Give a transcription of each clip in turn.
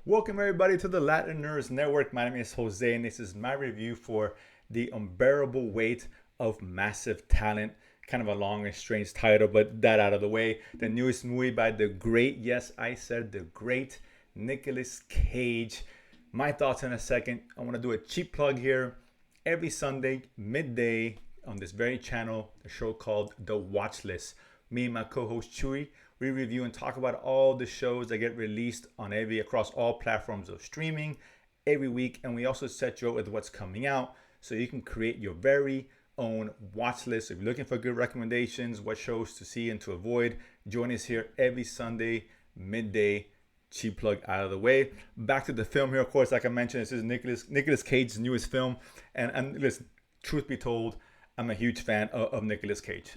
Welcome everybody to the Latin Nerds Network. My name is Jose, and this is my review for The Unbearable Weight of Massive Talent. Kind of a long and strange title, but that out of the way. The newest movie by the great, yes, I said the great Nicolas Cage. My thoughts in a second. I want to do a cheap plug here. Every Sunday, midday, on this very channel, a show called The Watch List. Me and my co-host Chewy, we review and talk about all the shows that get released on across all platforms of streaming every week, and we also set you up with what's coming out so you can create your very own watch list. If you're looking for good recommendations, what shows to see and to avoid, join us here every Sunday midday. Cheap plug out of the way. Back to the film here, of course, like I mentioned, this is Nicolas Cage's newest film, and listen, truth be told, I'm a huge fan of Nicolas Cage.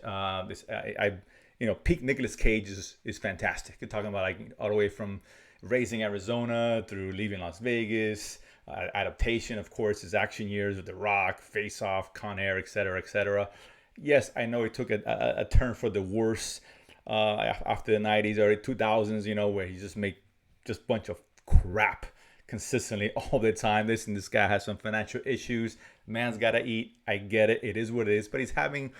Peak Nicolas Cage is fantastic. You're talking about like all the way from Raising Arizona through Leaving Las Vegas, adaptation, of course, his action years with The Rock, Face Off, Con Air, etc., etc. Yes, I know it took a turn for the worse after the 90s, early 2000s, where he just made just bunch of crap consistently all the time. This guy has some financial issues. Man's gotta eat. I get it. It is what it is. But he's having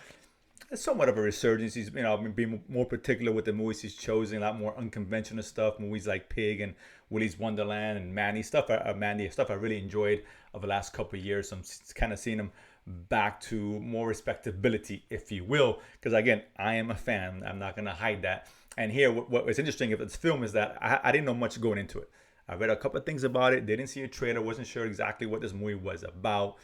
somewhat of a resurgence. He's being more particular with the movies he's chosen, a lot more unconventional stuff. Movies like Pig and Willy's Wonderland and Mandy stuff. Mandy stuff I really enjoyed over the last couple of years. So I'm kind of seeing him back to more respectability, if you will. Because again, I am a fan. I'm not gonna hide that. And here, what was interesting about this film is that I didn't know much going into it. I read a couple of things about it. Didn't see a trailer. Wasn't sure exactly what this movie was about.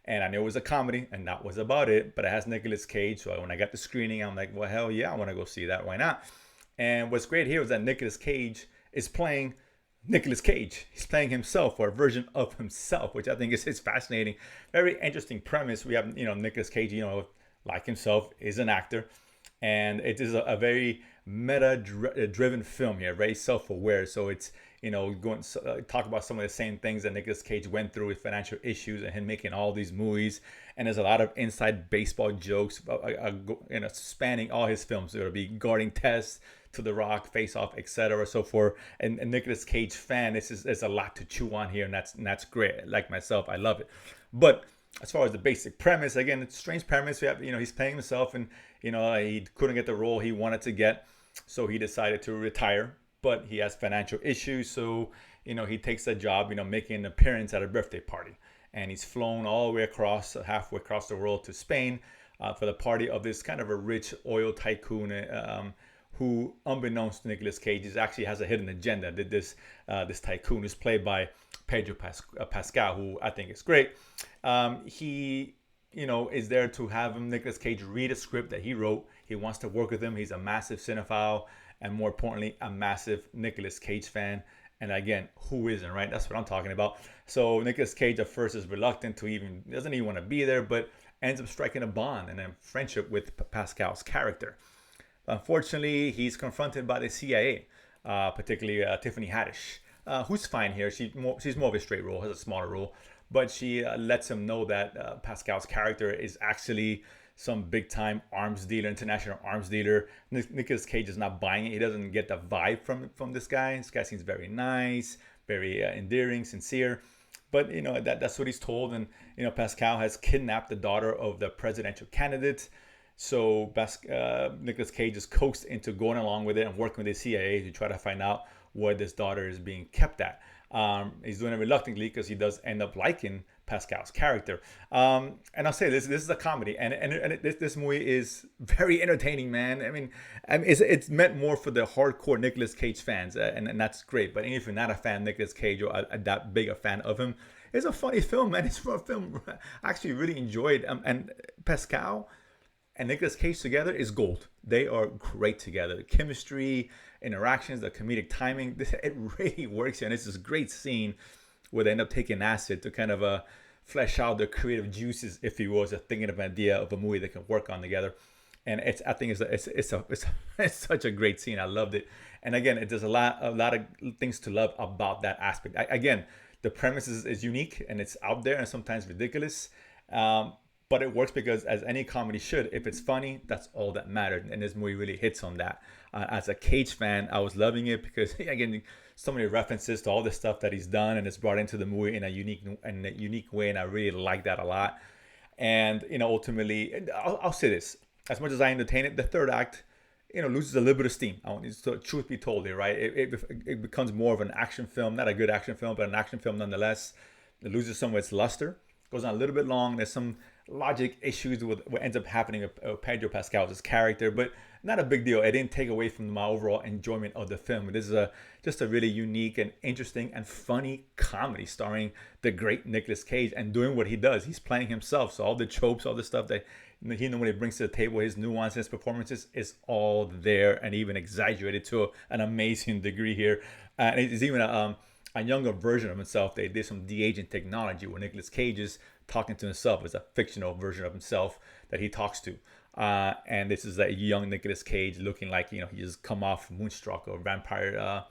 And I knew it was a comedy, and that was about it. But it has Nicolas Cage. So when I got the screening, I'm like, well, hell yeah, I want to go see that. Why not? And what's great here is that Nicolas Cage is playing Nicolas Cage. He's playing himself, or a version of himself, which I think is fascinating. Very interesting premise. We have, Nicolas Cage, like himself, is an actor. And it is a very meta-driven film here, very self-aware. So it's going talk about some of the same things that Nicolas Cage went through with financial issues and him making all these movies. And there's a lot of inside baseball jokes, spanning all his films. It'll be Guarding Test, To the Rock, Face Off, etc. So for a Nicolas Cage fan, there's a lot to chew on here, and that's great. Like myself, I love it. But as far as the basic premise, again, it's a strange premise. We have, he's playing himself, and he couldn't get the role he wanted to get, so he decided to retire. But he has financial issues, so he takes a job, making an appearance at a birthday party, and he's flown all the way across, halfway across the world to Spain, for the party of this kind of a rich oil tycoon. Who, unbeknownst to Nicolas Cage, actually has a hidden agenda. This tycoon is played by Pedro Pascal, who I think is great. He, is there to have Nicolas Cage read a script that he wrote. He wants to work with him. He's a massive cinephile, and more importantly, a massive Nicolas Cage fan. And again, who isn't, right? That's what I'm talking about. So Nicolas Cage at first is reluctant to doesn't even want to be there, but ends up striking a bond and a friendship with Pascal's character. Unfortunately, he's confronted by the CIA, particularly Tiffany Haddish, who's fine here. She's more of a straight role, has a smaller role, but she lets him know that Pascal's character is actually some big time arms dealer, international arms dealer. Nicolas Cage is not buying it. He doesn't get the vibe from this guy. This guy seems very nice, very endearing, sincere. But that's what he's told, and Pascal has kidnapped the daughter of the presidential candidate. So Nicolas Cage is coaxed into going along with it and working with the CIA to try to find out where this daughter is being kept at. He's doing it reluctantly because he does end up liking Pascal's character. And I'll say this is a comedy, and this movie is very entertaining, man. I mean it's meant more for the hardcore Nicolas Cage fans, and that's great. But if you're not a fan of Nicolas Cage or that big a fan of him, it's a funny film, man. It's a film I actually really enjoyed. And Pascal and Nicolas Cage together is gold. They are great together. The chemistry, interactions, the comedic timing, it really works. And it's this great scene where they end up taking acid to kind of flesh out their creative juices, if you will, just thinking of an idea of a movie they can work on together. And I think it's such a great scene. I loved it. And again, there's a lot of things to love about that aspect. Again, the premise is unique and it's out there and sometimes ridiculous. but it works because, as any comedy should, if it's funny, that's all that matters. And this movie really hits on that. As a Cage fan, I was loving it because, again, so many references to all the stuff that he's done, and it's brought into the movie in a unique way, and I really like that a lot. And ultimately, I'll say this: as much as I entertain it, the third act, loses a little bit of steam. I want so truth be told here, right? It becomes more of an action film, not a good action film, but an action film nonetheless. It loses some of its luster. Goes on a little bit long. There's some logic issues with what ends up happening with Pedro Pascal's character, but not a big deal. It didn't take away from my overall enjoyment of the film. This is just a really unique and interesting and funny comedy starring the great Nicolas Cage and doing what he does. He's playing himself, so all the tropes, all the stuff that he normally brings to the table, his nuance, his performances is all there and even exaggerated to an amazing degree here. And it's even a younger version of himself. They did some de-aging technology where Nicolas Cage is talking to himself as a fictional version of himself that he talks to. And this is a young Nicolas Cage looking like, he just come off Moonstruck or Vampire,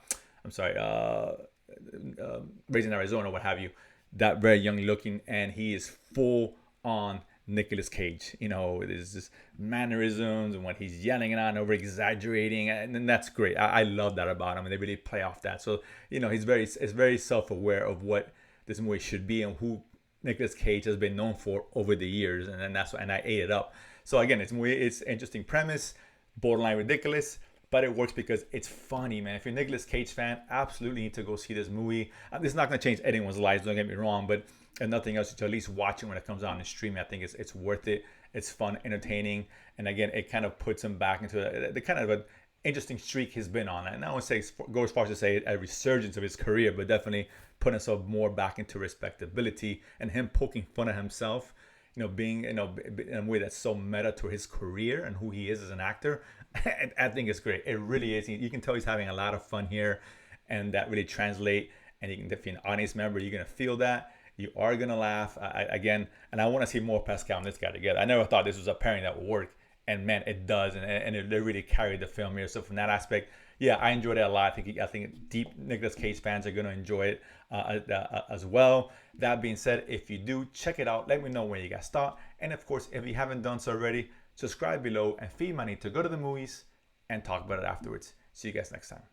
Raising Arizona, what have you. That very young looking, and he is full on Nicolas Cage. There's just mannerisms and when he's yelling and over exaggerating, and that's great. I love that about him, and they really play off that. So he's very self-aware of what this movie should be and who Nicolas Cage has been known for over the years, and I ate it up. So again, it's interesting premise, borderline ridiculous, but it works because it's funny, man. If you're a Nicolas Cage fan, absolutely need to go see this movie. This is not going to change anyone's lives, don't get me wrong, but if nothing else, to at least watch it when it comes out and streaming, I think it's worth it. It's fun, entertaining, and again, it kind of puts him back into the kind of an interesting streak he's been on. And I won't go as far as to say a resurgence of his career, but definitely putting himself more back into respectability and him poking fun at himself. Being in a way that's so meta to his career and who he is as an actor. I think it's great. It really is. You can tell he's having a lot of fun here, and that really translate. And you can, if you're an audience member, you're gonna feel that. You are gonna laugh again. And I want to see more Pascal and this guy together. I never thought this was a pairing that would work, and man, it does. And it really carried the film here. So from that aspect, yeah, I enjoyed it a lot. I think deep Nicolas Cage fans are gonna enjoy it as well. That being said, if you do, check it out. Let me know when you guys thought. And of course, if you haven't done so already, subscribe below and feed money to go to the movies and talk about it afterwards. See you guys next time.